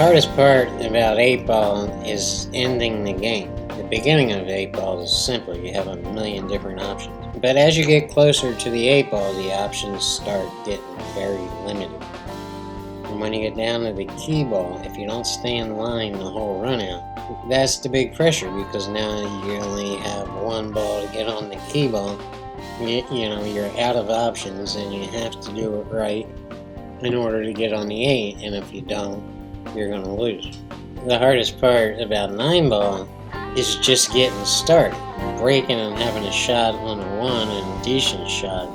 hardest part about 8 ball is ending the game. The beginning of 8 ball is simple, you have a million different options. But as you get closer to the 8 ball, the options start getting very limited. And when you get down to the key ball, if you don't stay in line the whole run out, that's the big pressure, because now you only have 1 ball to get on the key ball. You're out of options and you have to do it right in order to get on the 8, and if you don't, you're going to lose. The hardest part about 9 ball is just getting started. Breaking and having a shot on a 1 and a decent shot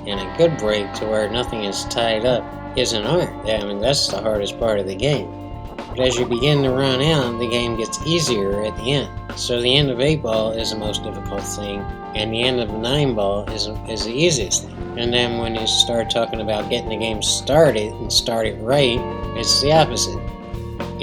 and a good break to where nothing is tied up is an art. I mean, that's the hardest part of the game. But as you begin to run out, the game gets easier at the end. So the end of 8 ball is the most difficult thing, and the end of 9 ball is the easiest thing. And then when you start talking about getting the game started and start it right, it's the opposite.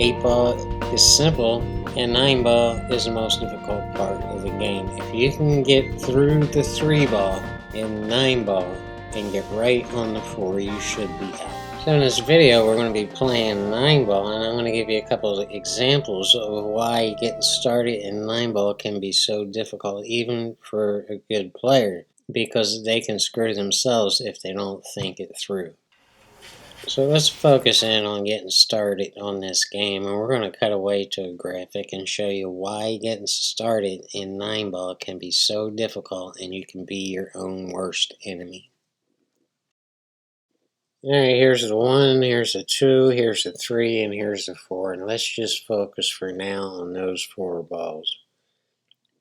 8 ball is simple, and 9 ball is the most difficult part of the game. If you can get through the 3 ball in 9 ball and get right on the 4, you should be out. So in this video, we're going to be playing 9 ball, and I'm going to give you a couple of examples of why getting started in 9 ball can be so difficult, even for a good player, because they can screw themselves if they don't think it through. So let's focus in on getting started on this game, and we're going to cut away to a graphic and show you why getting started in 9 ball can be so difficult, and you can be your own worst enemy. Alright, here's the 1, here's the 2, here's the 3, and here's the 4, and let's just focus for now on those 4 balls.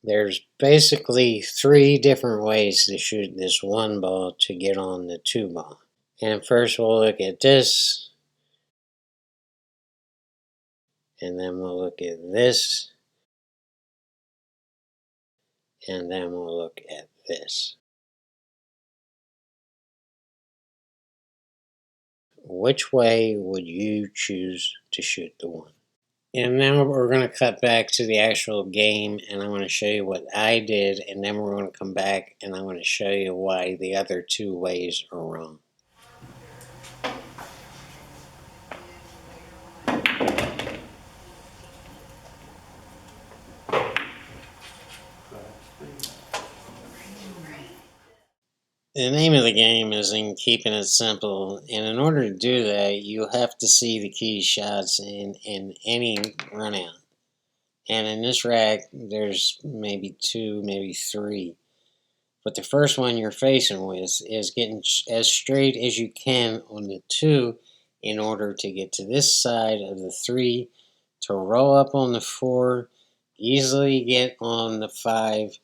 There's basically 3 different ways to shoot this 1 ball to get on the 2 ball. And first we'll look at this, and then we'll look at this, and then we'll look at this. Which way would you choose to shoot the 1? And now we're going to cut back to the actual game, and I'm going to show you what I did, and then we're going to come back and I'm going to show you why the other 2 ways are wrong. The name of the game is in keeping it simple, and in order to do that, you have to see the key shots in any run out. And in this rack, there's maybe 2, maybe 3. But the first one you're facing with is getting as straight as you can on the 2 in order to get to this side of the 3, to roll up on the 4, easily get on the 5,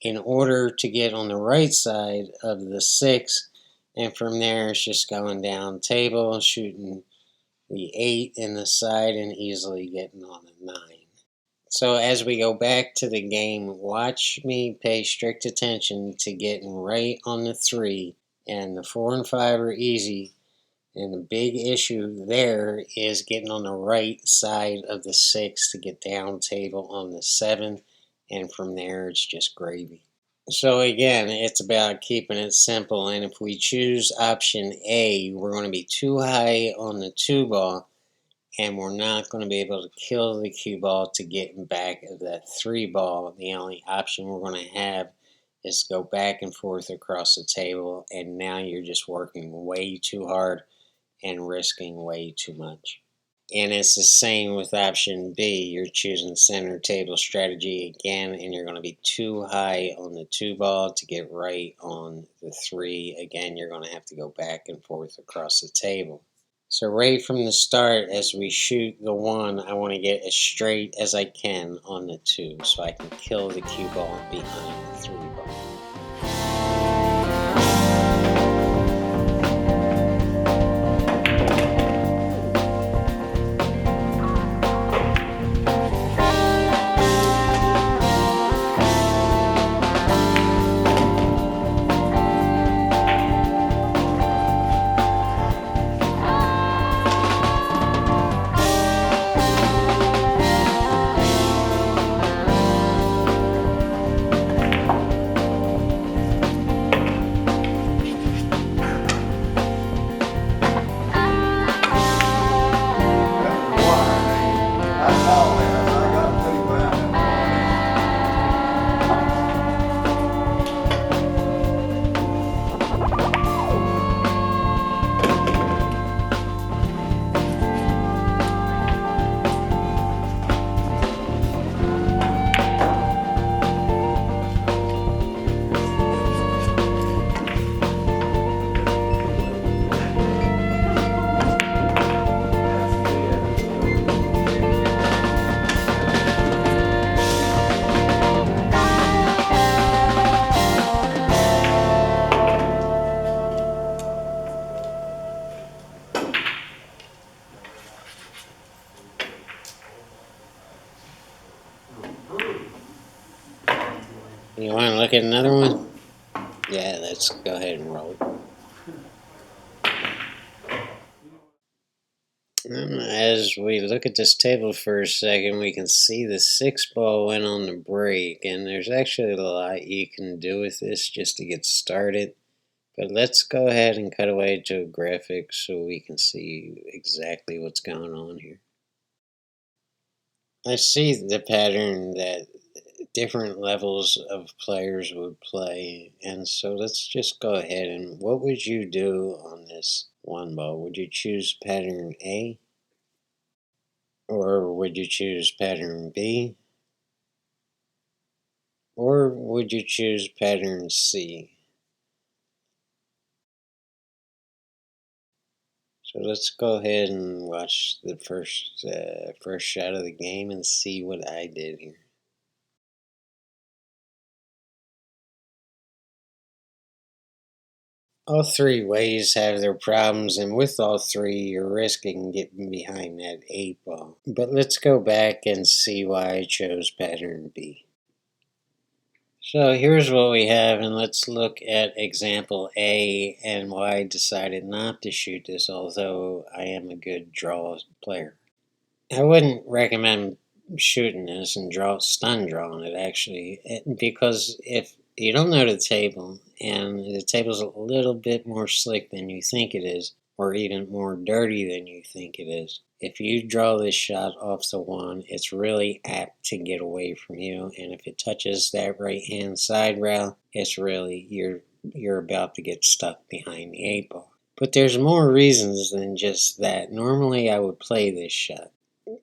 in order to get on the right side of the 6, and from there it's just going down table, shooting the 8 in the side, and easily getting on the 9. So as we go back to the game, watch me pay strict attention to getting right on the 3, and the 4 and 5 are easy, and the big issue there is getting on the right side of the 6 to get down table on the 7, and from there it's just gravy. So again, it's about keeping it simple, and if we choose option A, we're going to be too high on the 2 ball, and we're not going to be able to kill the cue ball to get back of that 3 ball. The only option we're going to have is go back and forth across the table, and now you're just working way too hard and risking way too much. And it's the same with option B. You're choosing center table strategy again, and you're going to be too high on the 2 ball to get right on the 3. Again, you're going to have to go back and forth across the table. So right from the start, as we shoot the 1, I want to get as straight as I can on the 2, so I can kill the cue ball behind the 3 ball. You want to look at another one? Yeah, let's go ahead and roll it. As we look at this table for a second, we can see the 6 ball went on the break, and there's actually a lot you can do with this just to get started. But let's go ahead and cut away to a graphic so we can see exactly what's going on here. I see the pattern that different levels of players would play, and so let's just go ahead and what would you do on this 1 ball? Would you choose pattern A? Or would you choose pattern B? Or would you choose pattern C? So let's go ahead and watch the first shot of the game and see what I did here. All three ways have their problems, and with all three, you're risking getting behind that 8 ball. But let's go back and see why I chose pattern B. So here's what we have, and let's look at example A and why I decided not to shoot this, although I am a good draw player. I wouldn't recommend shooting this and stun drawing it actually, because if you don't know the table and the table's a little bit more slick than you think it is, or even more dirty than you think it is, if you draw this shot off the 1, it's really apt to get away from you, and if it touches that right hand side rail, it's really you're about to get stuck behind the 8 ball. But there's more reasons than just that. Normally I would play this shot.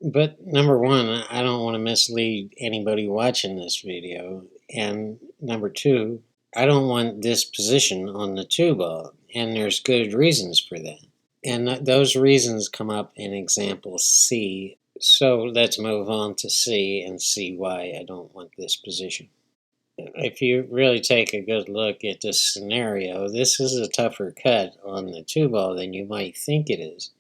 But number one, I don't want to mislead anybody watching this video. And number two, I don't want this position on the 2 ball. And there's good reasons for that. And those reasons come up in example C. So let's move on to C and see why I don't want this position. If you really take a good look at this scenario, this is a tougher cut on the 2 ball than you might think it is.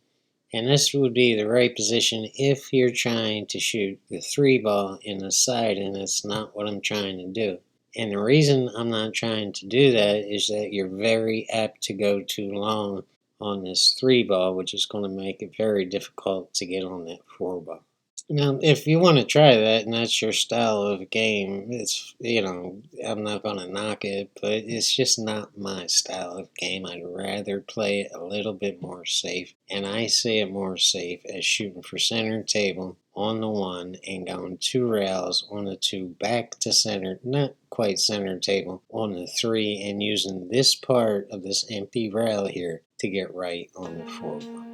And this would be the right position if you're trying to shoot the 3 ball in the side, and that's not what I'm trying to do. And the reason I'm not trying to do that is that you're very apt to go too long on this 3 ball, which is going to make it very difficult to get on that 4 ball. Now, if you want to try that and that's your style of game, I'm not going to knock it, but it's just not my style of game. I'd rather play it a little bit more safe, and I see it more safe as shooting for center table on the 1 and going 2 rails on the 2 back to center, not quite center table, on the 3, and using this part of this empty rail here to get right on the 4 ball.